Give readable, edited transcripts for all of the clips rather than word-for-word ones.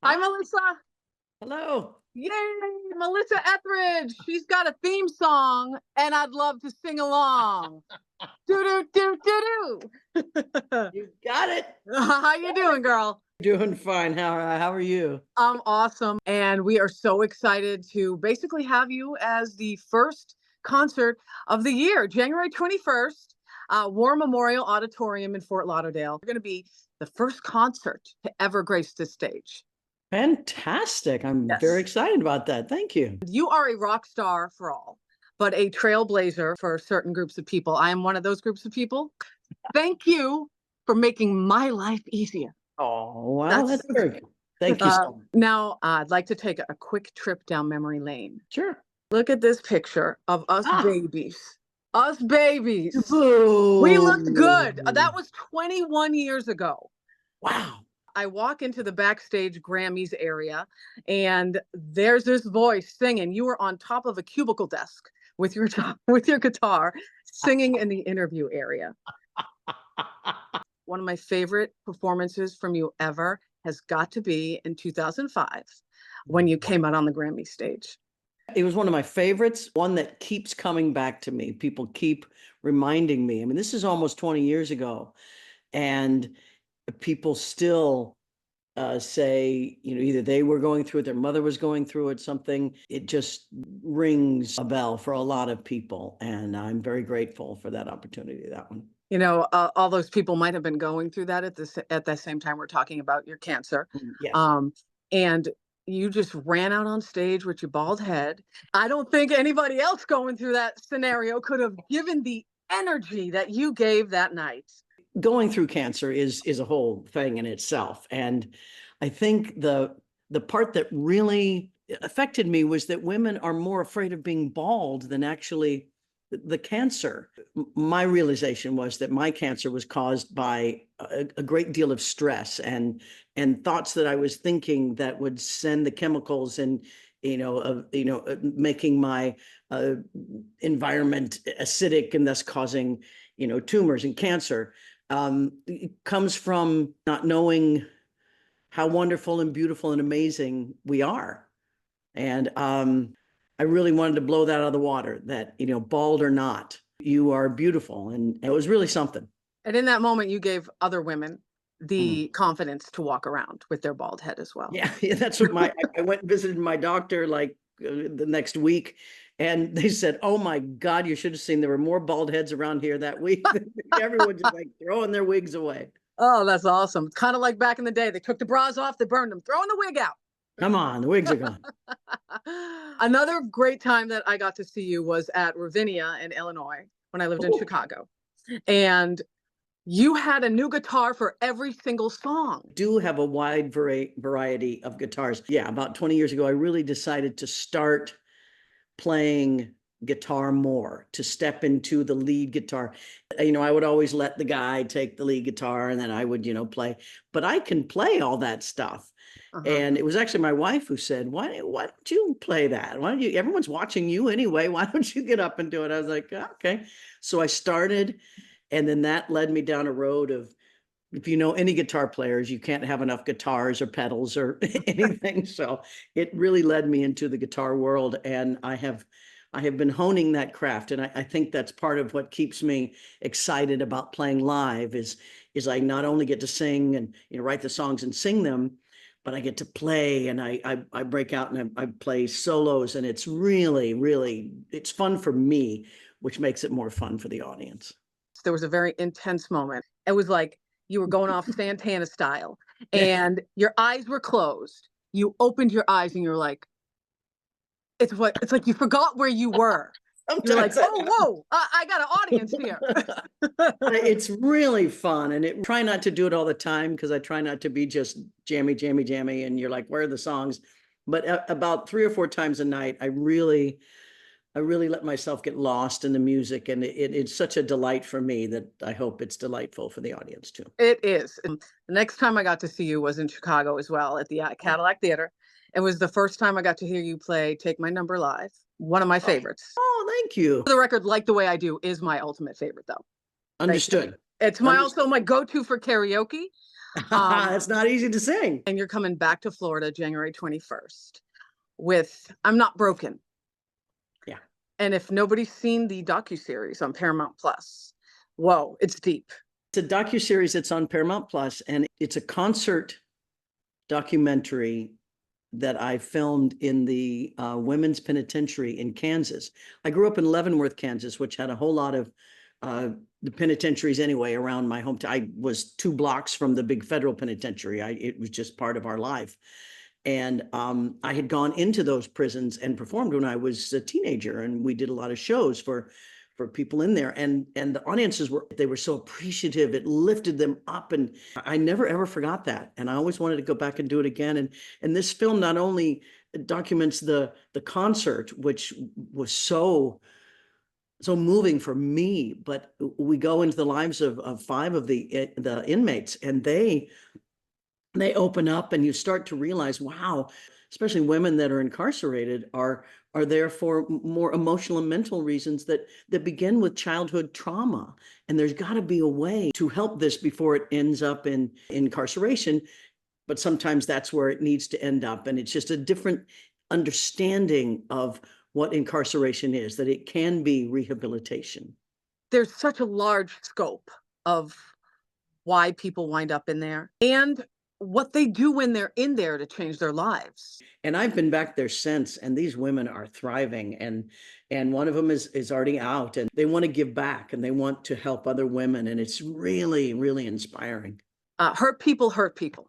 Hi, Hi. Melissa. Hello. Yay, Melissa Etheridge. She's got a theme song, and I'd love to sing along. Do do do do do. You got it. How you doing, girl? Doing fine. How are you? I'm awesome, and we are so excited to basically have you as the first concert of the year, January 21st, War Memorial Auditorium in Fort Lauderdale. We're going to be the first concert to ever grace this stage. Fantastic. I'm very Yes. excited about that. Thank you. You are a rock star for all, but a trailblazer for certain groups of people. I am one of those groups of people. Thank you for making my life easier. Oh, well, That's that's very good. Thank you so much. now I'd like to take a quick trip down memory lane. Sure. Look at this picture of us Ah, babies. Us babies. We looked good. That boo. was 21 years ago. Wow. I walk into the backstage Grammys area, and there's this voice singing. You were on top of a cubicle desk with your with your guitar, singing in the interview area. One of my favorite performances from you ever has got to be in 2005 when you came out on the Grammy stage. It was one of my favorites, one that keeps coming back to me. People keep reminding me. I mean, this is almost 20 years ago, and people still say, either they were going through it, their mother was going through it, something. It just rings a bell for a lot of people. And I'm very grateful for that opportunity, that one. All those people might have been going through that at the same time we're talking about your cancer. Yes. Um, and you just ran out on stage with your bald head. I don't think anybody else going through that scenario could have given the energy that you gave that night. Going through cancer is a whole thing in itself. And I think the part that really affected me was that women are more afraid of being bald than actually the cancer. My realization was that my cancer was caused by a great deal of stress and thoughts that I was thinking that would send the chemicals and making my uh, environment acidic and thus causing tumors and cancer. It comes from not knowing how wonderful and beautiful and amazing we are. And I really wanted to blow that out of the water that, bald or not, you are beautiful. And it was really something. And in that moment, you gave other women Mm. the confidence to walk around with their bald head as well. Yeah, yeah, that's what I went and visited my doctor like the next week. And they said, "Oh my God, you should have seen there were more bald heads around here that week." Everyone just like throwing their wigs away. Oh, that's awesome. It's kind of like back in the day. They took the bras off, they burned them, throwing the wig out. Come on, the wigs are gone. Another great time that I got to see you was at Ravinia in Illinois when I lived in Oh, Chicago. And you had a new guitar for every single song. do have a wide variety of guitars. Yeah, about 20 years ago, I really decided to start playing guitar more, to step into the lead guitar. I would always let the guy take the lead guitar and then I would, play, but I can play all that stuff. Uh-huh. And it was actually my wife who said, why don't you play that? Why don't you, everyone's watching you anyway. Why don't you get up and do it? I was like, okay. So I started, and then that led me down a road of, if you know any guitar players, you can't have enough guitars or pedals or anything. So it really led me into the guitar world, and I have been honing that craft, and I think that's part of what keeps me excited about playing live is I not only get to sing and write the songs and sing them, but I get to play, and I break out and I play solos, and it's really it's fun for me, which makes it more fun for the audience. There was a very intense moment. It was like you were going off Santana style, Yeah, and your eyes were closed. You opened your eyes and you're like, it's like you forgot where you were. You're like, sometimes that oh, happens. whoa, I got an audience here. It's really fun, and try not to do it all the time because I try not to be just jammy, and you're like, where are the songs? But about 3 or 4 times a night, I really let myself get lost in the music, and it's such a delight for me that I hope it's delightful for the audience too. It is. And the next time I got to see you was in Chicago as well at the Cadillac Theater. It was the first time I got to hear you play Take My Number Live, one of my Oh, favorites. oh, thank you. For the record, Like the Way I Do is my ultimate favorite, though. Like, Understood. it's my Understood. also my go-to for karaoke. It's not easy to sing. And you're coming back to Florida January 21st with I'm Not Broken. Yeah. And if nobody's seen the docuseries on Paramount Plus, whoa, it's deep. It's a docuseries that's on Paramount Plus, and it's a concert documentary that I filmed in the women's penitentiary in Kansas. I grew up in Leavenworth, Kansas, which had a whole lot of the penitentiaries anyway around my hometown. I was 2 blocks from the big federal penitentiary. It was just part of our life. And I had gone into those prisons and performed when I was a teenager, and we did a lot of shows for people in there, and the audiences they were so appreciative. It lifted them up, and I never ever forgot that. And I always wanted to go back and do it again. And this film not only documents the concert, which was so moving for me, but we go into the lives of 5 of the inmates, and they open up, and you start to realize, wow, especially women that are incarcerated are there for more emotional and mental reasons that begin with childhood trauma. And there's got to be a way to help this before it ends up in incarceration. But sometimes that's where it needs to end up. And it's just a different understanding of what incarceration is, that it can be rehabilitation. There's such a large scope of why people wind up in there and what they do when they're in there to change their lives. And I've been back there since, and these women are thriving, and one of them is already out, and they want to give back, and they want to help other women, and it's really, really inspiring. Hurt people hurt people.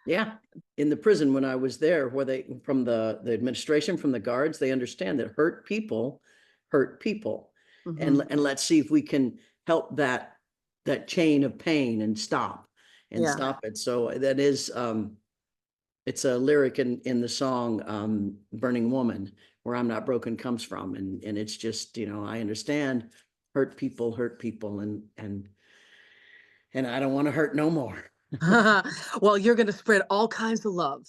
Yeah. In the prison when I was there, where from the administration, from the guards, they understand that hurt people hurt people. Mm-hmm. And let's see if we can help that chain of pain and stop it. So that is it's a lyric in the song Burning Woman, where I'm Not Broken comes from. And it's just, I understand hurt people, and I don't want to hurt no more. Well, you're going to spread all kinds of love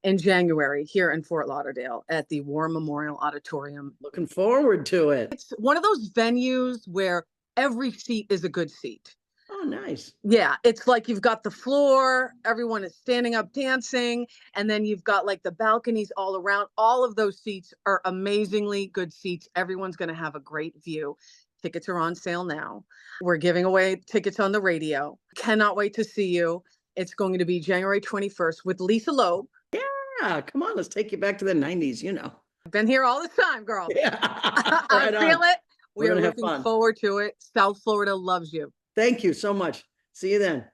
in January here in Fort Lauderdale at the War Memorial Auditorium. Looking forward to it. It's one of those venues where every seat is a good seat. Oh, nice. Yeah, it's like you've got the floor, everyone is standing up dancing, and then you've got like the balconies all around. All of those seats are amazingly good seats. Everyone's going to have a great view. Tickets are on sale now. We're giving away tickets on the radio. Cannot wait to see you. It's going to be January 21st with Lisa Loeb. Yeah, come on, let's take you back to the 90s, I've been here all the time, girl. Yeah. I feel it. We are looking forward to it. South Florida loves you. Thank you so much. See you then.